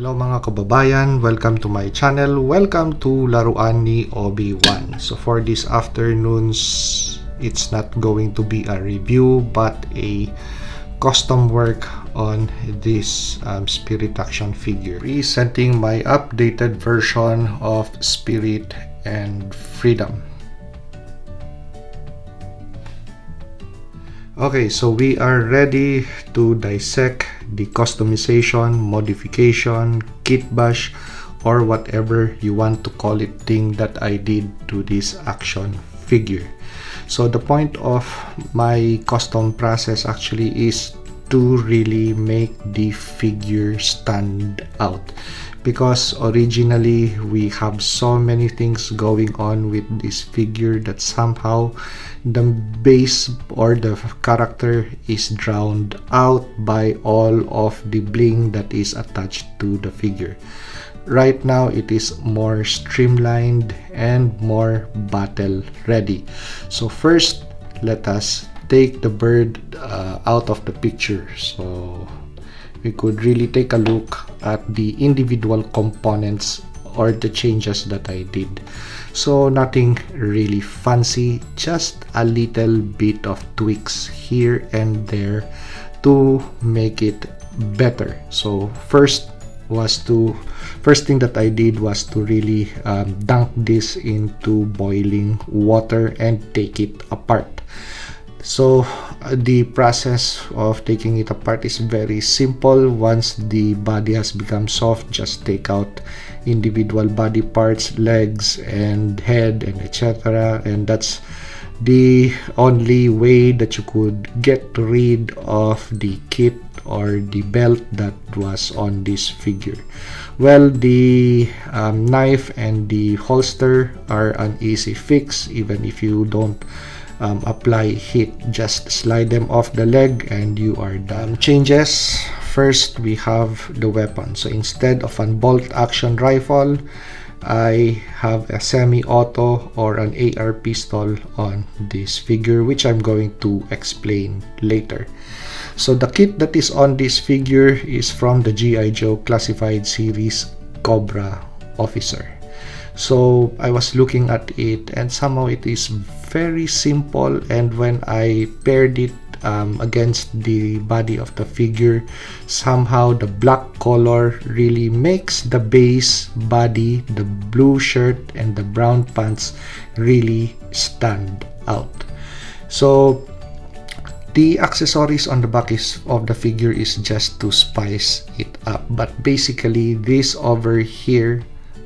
Hello mga kababayan, welcome to my channel. Welcome to Laruan ni Obi-Wan. So for this afternoon's, it's not going to be a review but a custom work on this Spirit action figure. Presenting my updated version of Spirit and Freedom. Okay, so we are ready to dissect the customization, modification, kit bash, or whatever you want to call it thing that I did to this action figure. So the point of my custom process actually is to really make the figure stand out, because originally we have so many things going on with this figure that somehow the base or the character is drowned out by all of the bling that is attached to the figure. Right now it is more streamlined and more battle ready. So first, let us take the bird out of the picture, so we could really take a look at the individual components or the changes that I did. So nothing really fancy, just a little bit of tweaks here and there to make it better. So first thing that I did was to really dunk this into boiling water and take it apart. So the process of taking it apart is very simple. Once the body has become soft, just take out individual body parts, legs and head and etc. And that's the only way that you could get rid of the kit or the belt that was on this figure. Well, the knife and the holster are an easy fix. Even if you don't apply heat, just slide them off the leg and you are done. Changes: first, we have the weapon. So instead of an bolt action rifle, I have a semi-auto or an AR pistol on this figure, which I'm going to explain later. So the kit that is on this figure is from the G.I. Joe Classified Series Cobra Officer. So I was looking at it and somehow it is very simple, and when I paired it against the body of the figure, somehow the black color really makes the base body, the blue shirt and the brown pants really stand out. So the accessories on the back of the figure is just to spice it up, but basically this over here,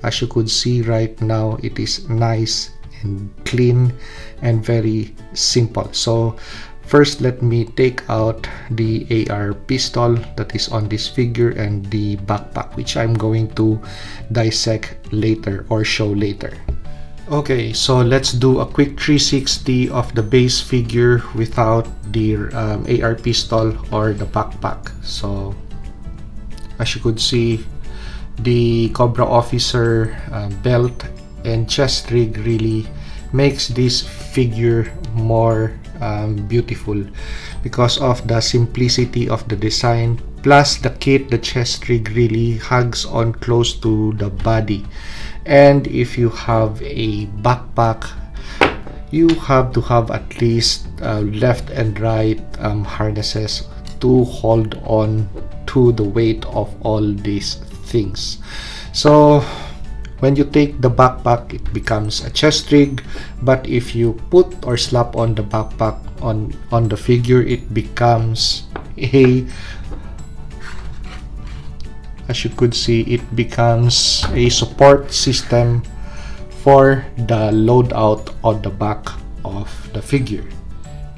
as you could see right now, it is nice and clean and very simple. So first, let me take out the AR pistol that is on this figure and the backpack, which I'm going to dissect later or show later. Okay, so let's do a quick 360 of the base figure without the AR pistol or the backpack. So as you could see, the Cobra Officer belt and chest rig really makes this figure more beautiful because of the simplicity of the design, plus the kit, the chest rig really hugs on close to the body. And if you have a backpack, you have to have at least left and right harnesses to hold on to the weight of all these things. So when you take the backpack, it becomes a chest rig, but if you put or slap on the backpack on the figure, it becomes a, as you could see, it becomes a support system for the loadout on the back of the figure.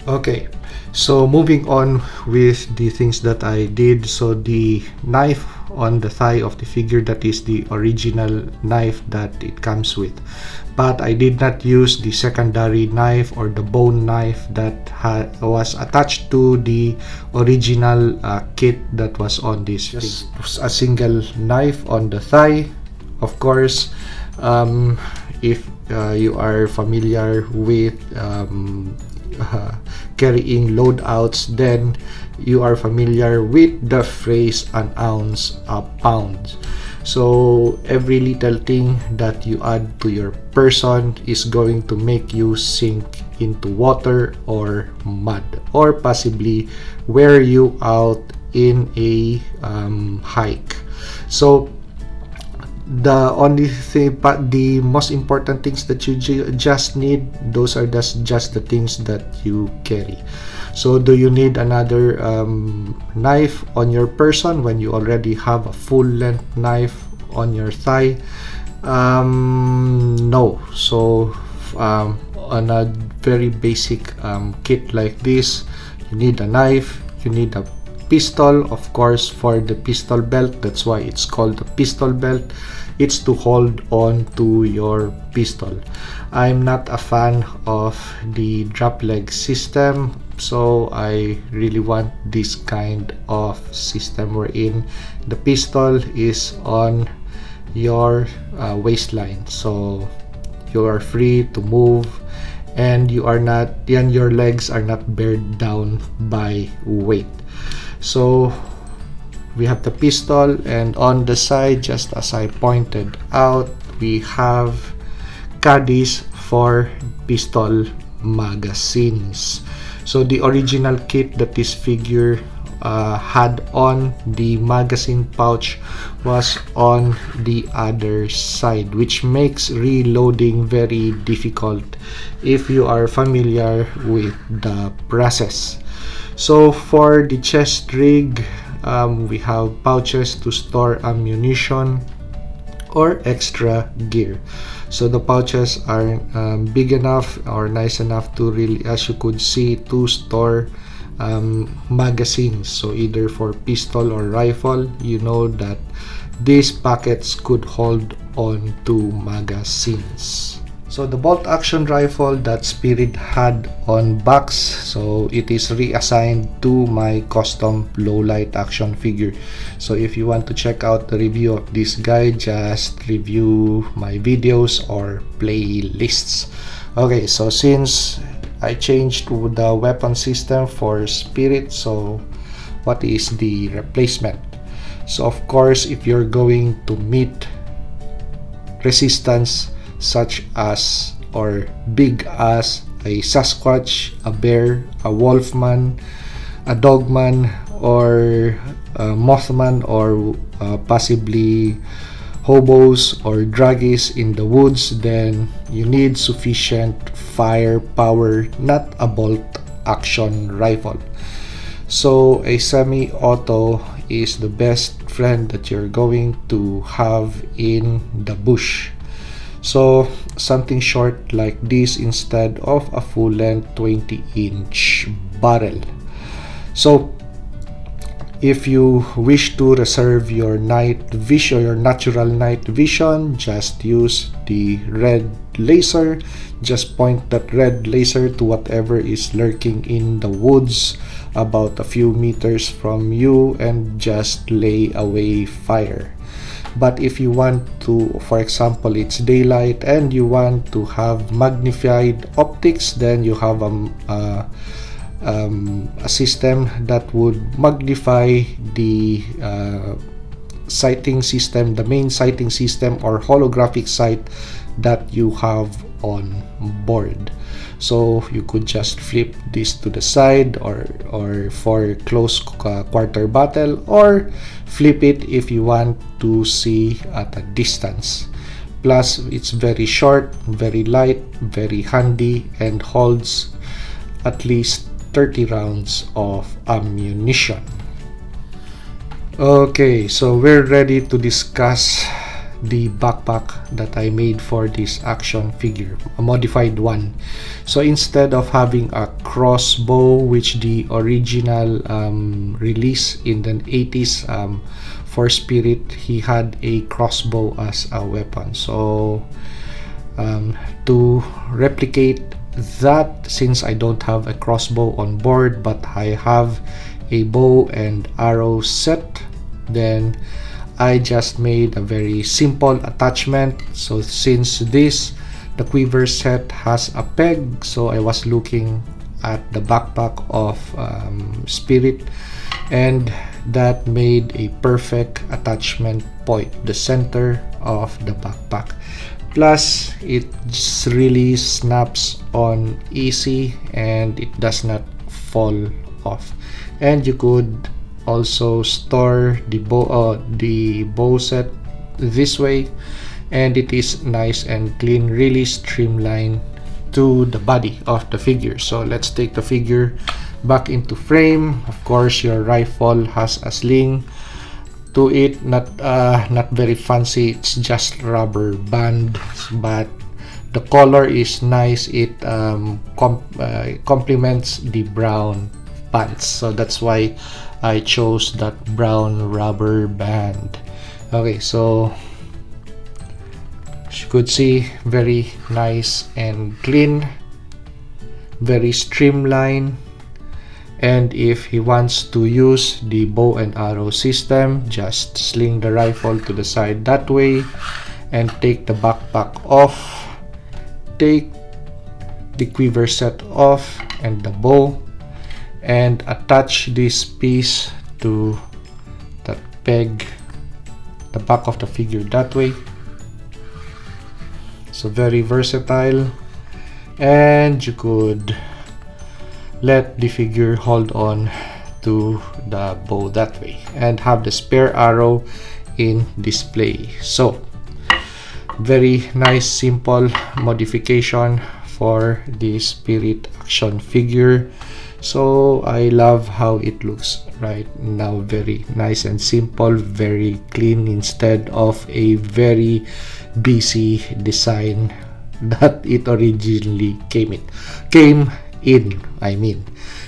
Okay, so moving on with the things that I did. So the knife on the thigh of the figure, that is the original knife that it comes with, but I did not use the secondary knife or the bone knife that was attached to the original kit that was on this. Just a single knife on the thigh. Of course, if you are familiar with carrying loadouts, then you are familiar with the phrase "an ounce a pound." So every little thing that you add to your person is going to make you sink into water or mud, or possibly wear you out in a hike. So the only thing, but the most important things that you just need, those are just the things that you carry. So do you need another knife on your person when you already have a full length knife on your thigh? No. So on a very basic kit like this, you need a knife, you need a pistol, of course, for the pistol belt. That's why it's called a pistol belt. It's to hold on to your pistol. I'm not a fan of the drop leg system, so I really want this kind of system wherein the pistol is on your waistline, so you are free to move and your legs are not bared down by weight. So we have the pistol, and on the side, just as I pointed out, we have caddies for pistol magazines. So the original kit that this figure had on the magazine pouch was on the other side, which makes reloading very difficult if you are familiar with the process. So for the chest rig, we have pouches to store ammunition or extra gear. So the pouches are big enough or nice enough to really, as you could see, to store magazines. So either for pistol or rifle, you know that these packets could hold on to magazines. So the bolt action rifle that Spirit had on box, so it is reassigned to my custom low light action figure. So if you want to check out the review of this guy, just review my videos or playlists. Okay, so since I changed to the weapon system for Spirit, so what is the replacement? So of course, if you're going to meet resistance such as or big as a Sasquatch, a bear, a wolfman, a dogman, or a mothman, or possibly hobos or druggies in the woods, then you need sufficient firepower, not a bolt action rifle. So a semi-auto is the best friend that you're going to have in the bush. So something short like this instead of a full-length 20-inch barrel. So if you wish to reserve your night vision, your natural night vision, just use the red laser. Just point that red laser to whatever is lurking in the woods about a few meters from you and just lay away fire. But if you want to, for example, it's daylight and you want to have magnified optics, then you have a system that would magnify the sighting system, the main sighting system or holographic sight that you have on board. So you could just flip this to the side or for close quarter battle, or flip it if you want to see at a distance. Plus it's very short, very light, very handy, and holds at least 30 rounds of ammunition. Okay, so we're ready to discuss the backpack that I made for this action figure, a modified one. So instead of having a crossbow, which the original release in the 80s for Spirit, he had a crossbow as a weapon. So to replicate that, since I don't have a crossbow on board but I have a bow and arrow set, then I just made a very simple attachment. So since the quiver set has a peg, so I was looking at the backpack of Spirit, and that made a perfect attachment point, the center of the backpack. Plus, it just really snaps on easy and it does not fall off. And you could also store the bow set this way, and it is nice and clean, really streamlined to the body of the figure. So let's take the figure back into frame. Of course, your rifle has a sling to it, not very fancy, it's just rubber band, but the color is nice. It complements the brown pants, so that's why I chose that brown rubber band. Okay, so as you could see, very nice and clean, very streamlined. And if he wants to use the bow and arrow system, just sling the rifle to the side that way and take the backpack off, take the quiver set off and the bow, and attach this piece to that peg, the back of the figure that way. So very versatile, and you could let the figure hold on to the bow that way and have the spare arrow in display. So very nice, simple modification for the Spirit action figure. So I love how it looks right now, very nice and simple, very clean, instead of a very busy design that it originally came in, I mean.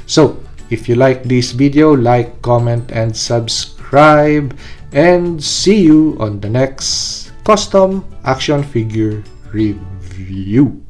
So if you like this video, like, comment, and subscribe, and see you on the next custom action figure review.